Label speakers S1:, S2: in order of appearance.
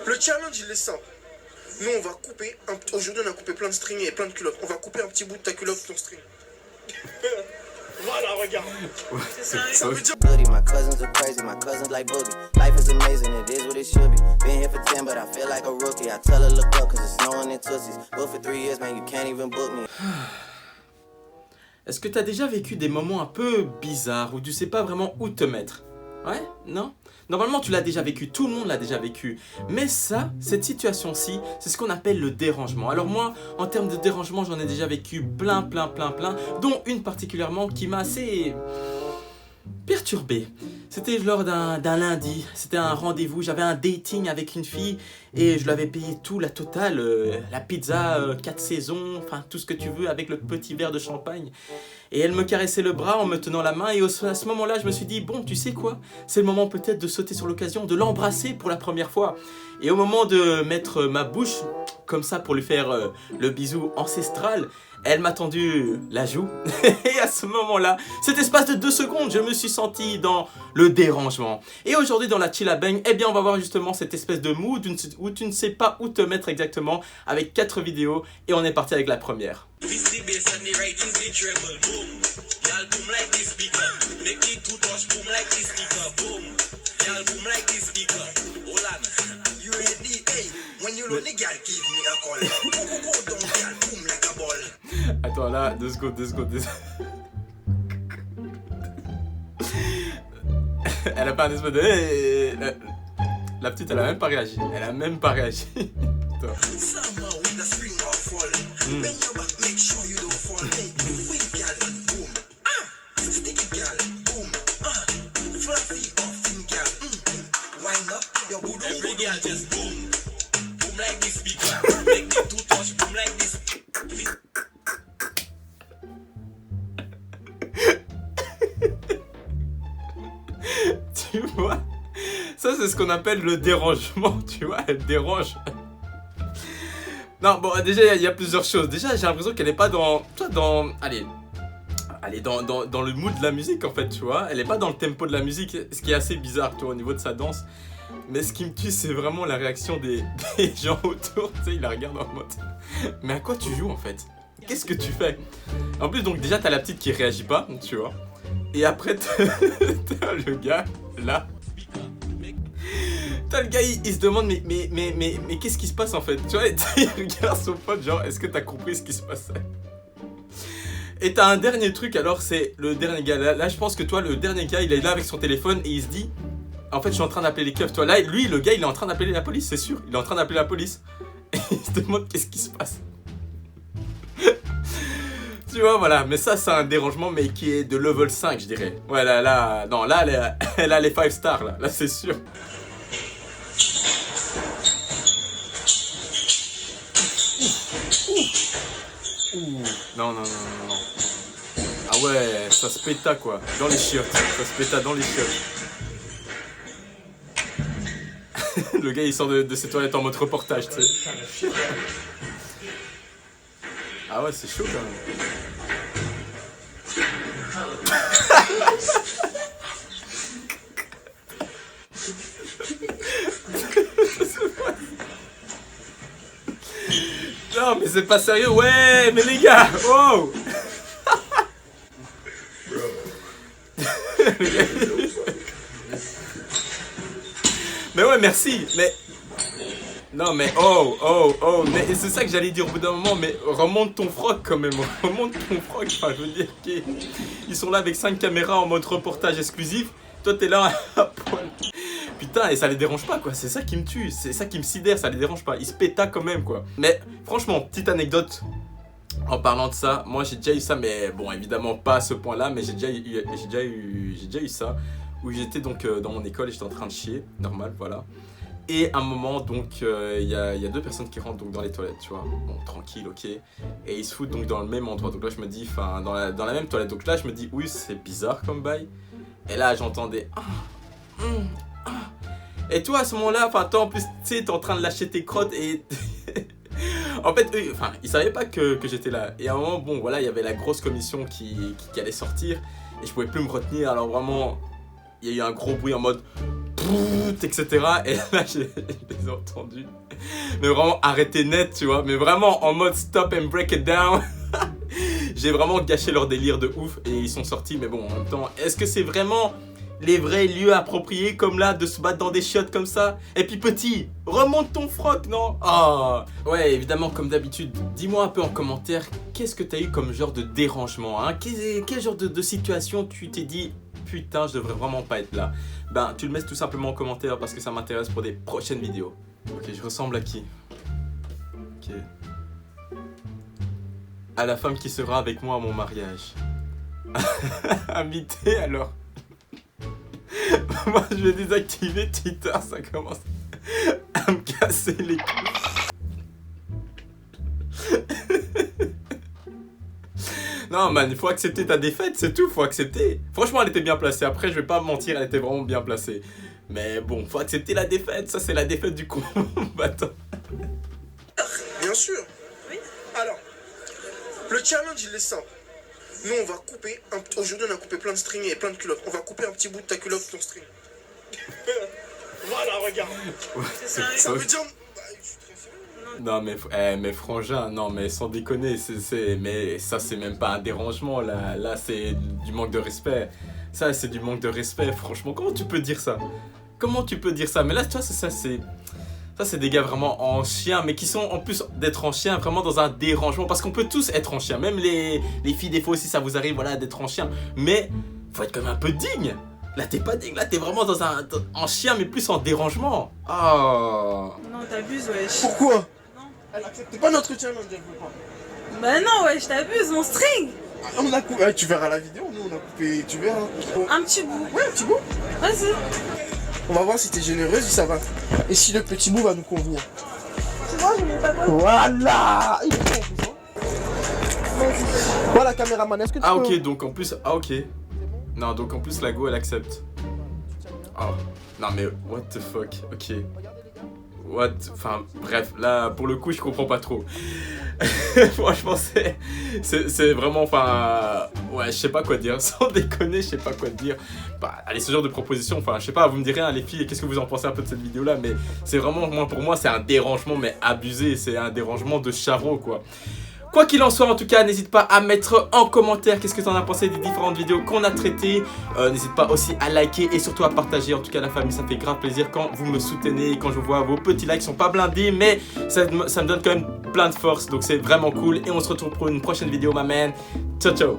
S1: Le challenge, il est simple. Nous, on va couper, aujourd'hui, on a coupé plein de strings et plein de culottes. On va couper un petit bout de ta culotte, ton string. Voilà, regarde. Ça veut dire...
S2: My cousins are crazy, my cousins like boogie. Life is amazing, it is what it should be. Been here for 10, but I feel like a rookie. I tell her look up, cause it's snowing in Tootsies. But for 3 years, man, you can't even book me.
S3: Est-ce que tu as déjà vécu des moments un peu bizarres où tu sais pas vraiment où te mettre? Ouais? Non? Normalement, tu l'as déjà vécu, tout le monde l'a déjà vécu. Mais ça, cette situation-ci, c'est ce qu'on appelle le dérangement. Alors moi, en termes de dérangement, j'en ai déjà vécu plein, dont une particulièrement qui m'a assez perturbé. C'était lors d'un lundi, c'était un rendez-vous, j'avais un dating avec une fille et je lui avais payé tout, la totale, la pizza, 4 saisons, enfin tout ce que tu veux avec le petit verre de champagne. Et elle me caressait le bras en me tenant la main et à ce moment-là, je me suis dit, bon, tu sais quoi? C'est le moment peut-être de sauter sur l'occasion, de l'embrasser pour la première fois. Et au moment de mettre ma bouche, comme ça pour lui faire le bisou ancestral, elle m'a tendu la joue. Et à ce moment-là, cet espace de 2 secondes, je me suis senti dans le dérangement. Et aujourd'hui, dans la Chill à Bang, eh bien, on va voir justement cette espèce de mood où tu ne sais pas où te mettre exactement avec 4 vidéos. Et on est parti avec la première. Attends là, 2 secondes. Elle a pas un espèce de... La petite, elle a même pas réagi. Attends. Tu vois, ça c'est ce qu'on appelle le dérangement, tu vois, elle dérange. Non, bon, déjà il y a plusieurs choses. Déjà, j'ai l'impression qu'elle est pas dans le mood de la musique en fait, tu vois. Elle est pas dans le tempo de la musique, ce qui est assez bizarre, tu vois, au niveau de sa danse. Mais ce qui me tue, c'est vraiment la réaction des gens autour, tu sais, ils la regardent en mode mais à quoi tu joues en fait? Qu'est-ce que tu fais? En plus, donc déjà, t'as la petite qui réagit pas, tu vois. Et après, t'as le gars, là. T'as le gars, il se demande, mais qu'est-ce qui se passe en fait? Tu vois, il regarde son pote, genre, est-ce que t'as compris ce qui se passait? Et t'as un dernier truc, alors, c'est le dernier gars. Là, je pense que toi, le dernier gars, il est là avec son téléphone et il se dit, en fait, je suis en train d'appeler les keufs. Toi, là, lui, le gars, il est en train d'appeler la police, c'est sûr. Il est en train d'appeler la police. Et il se demande qu'est-ce qui se passe. Tu vois, voilà, mais ça, c'est un dérangement, mais qui est de level 5, je dirais. Ouais, là, non, là, elle a les 5 stars, là c'est sûr. Non. Ah ouais, ça se péta, quoi, dans les chiottes. Le gars, il sort de ses toilettes en mode reportage, tu sais. Ah ouais, c'est chaud, quand même. Non, mais c'est pas sérieux. Ouais, mais les gars, wow. Mais ouais, merci. Mais non, mais oh, mais c'est ça que j'allais dire au bout d'un moment. Mais remonte ton froc quand même. Enfin, je veux dire qu'ils sont là avec 5 caméras en mode reportage exclusif. Toi, t'es là à poil. Putain, et ça les dérange pas, quoi. C'est ça qui me tue, c'est ça qui me sidère, ça les dérange pas. Ils se péta quand même, quoi. Mais franchement, petite anecdote en parlant de ça. Moi, j'ai déjà eu ça, mais bon, évidemment pas à ce point-là, mais j'ai déjà eu ça où j'étais donc dans mon école et j'étais en train de chier, normal, voilà. Et à un moment, donc, il y a 2 personnes qui rentrent donc dans les toilettes, tu vois. Bon, tranquille, ok. Et ils se foutent donc dans le même endroit. Donc là, je me dis, enfin, dans la même toilette. Donc là, je me dis, oui, c'est bizarre comme bail. Et là, j'entendais. Et toi, à ce moment-là, enfin, toi, en plus, tu sais, t'es en train de lâcher tes crottes et. En fait, eux, enfin, ils savaient pas que j'étais là. Et à un moment, bon, voilà, il y avait la grosse commission qui allait sortir. Et je pouvais plus me retenir. Alors vraiment, il y a eu un gros bruit en mode. etc. Et là, je les ai entendus. Mais vraiment, arrêtez net, tu vois. Mais vraiment, en mode stop and break it down. J'ai vraiment gâché leur délire de ouf. Et ils sont sortis. Mais bon, en même temps, est-ce que c'est vraiment les vrais lieux appropriés comme là, de se battre dans des chiottes comme ça? Et puis petit, remonte ton froc, non? Ah, ouais, évidemment, comme d'habitude, dis-moi un peu en commentaire, qu'est-ce que t'as eu comme genre de dérangement, hein? Quel genre de situation tu t'es dit, putain, je devrais vraiment pas être là? Ben, tu le mets tout simplement en commentaire parce que ça m'intéresse pour des prochaines vidéos. Ok, je ressemble à qui? Ok. À la femme qui sera avec moi à mon mariage. Invité alors. Moi je vais désactiver Twitter, ça commence à me casser les couilles. Non man, il faut accepter ta défaite, c'est tout, faut accepter. Franchement elle était bien placée, après je vais pas mentir, elle était vraiment bien placée. Mais bon, faut accepter la défaite, ça c'est la défaite du combattant.
S1: Bien sûr. Oui. Alors, le challenge il est simple. Nous on va couper, aujourd'hui on a coupé plein de strings et plein de culottes. On va couper un petit bout de ta culotte, ton string. Voilà, regarde.
S3: Ouais,
S1: ça veut dire... Bah, je suis très sérieux.
S3: Non mais frangin, non mais sans déconner, mais ça c'est même pas un dérangement là c'est du manque de respect. Ça c'est du manque de respect, franchement, comment tu peux dire ça? Comment tu peux dire ça? Mais là tu vois, ça c'est des gars vraiment en chien, mais qui sont en plus d'être en chien vraiment dans un dérangement, parce qu'on peut tous être en chien, même les filles des fois aussi ça vous arrive voilà d'être en chien, mais faut être quand même un peu digne. Là t'es pas digne, là t'es vraiment en chien mais plus en dérangement. Oh.
S4: Non t'abuses wesh.
S1: Pourquoi?
S4: Non.
S1: Elle accepte pas notre challenge, elle veut pas.
S4: Bah non wesh, t'abuses, mon string.
S1: On a coupé, tu verras la vidéo, nous on a coupé, tu verras.
S4: Un petit bout.
S1: Ouais, un petit bout.
S4: Vas-y.
S1: On va voir si t'es généreuse, si ça va. Et si le petit bout va nous convenir.
S4: Tu vois, je mets pas quoi.
S1: Voilà. Il est bon, en plus, hein. Voilà, caméraman, est-ce que tu
S3: Ah
S1: peux...
S3: ok, donc en plus, ah ok. Non, donc en plus la go elle accepte. Oh, non mais what the fuck, ok. What, enfin bref, là pour le coup je comprends pas trop. Franchement c'est vraiment, enfin, ouais je sais pas quoi dire, sans déconner je sais pas quoi dire. Bah allez, ce genre de proposition, enfin je sais pas, vous me direz hein, les filles, qu'est-ce que vous en pensez un peu de cette vidéo là, mais c'est vraiment, pour moi c'est un dérangement mais abusé, c'est un dérangement de charreau quoi. Quoi qu'il en soit, en tout cas, n'hésite pas à mettre en commentaire qu'est-ce que tu en as pensé des différentes vidéos qu'on a traitées. N'hésite pas aussi à liker et surtout à partager. En tout cas, la famille, ça fait grave plaisir quand vous me soutenez et quand je vois vos petits likes. Ils sont pas blindés, mais ça me donne quand même plein de force. Donc, c'est vraiment cool. Et on se retrouve pour une prochaine vidéo, ma man. Ciao, ciao.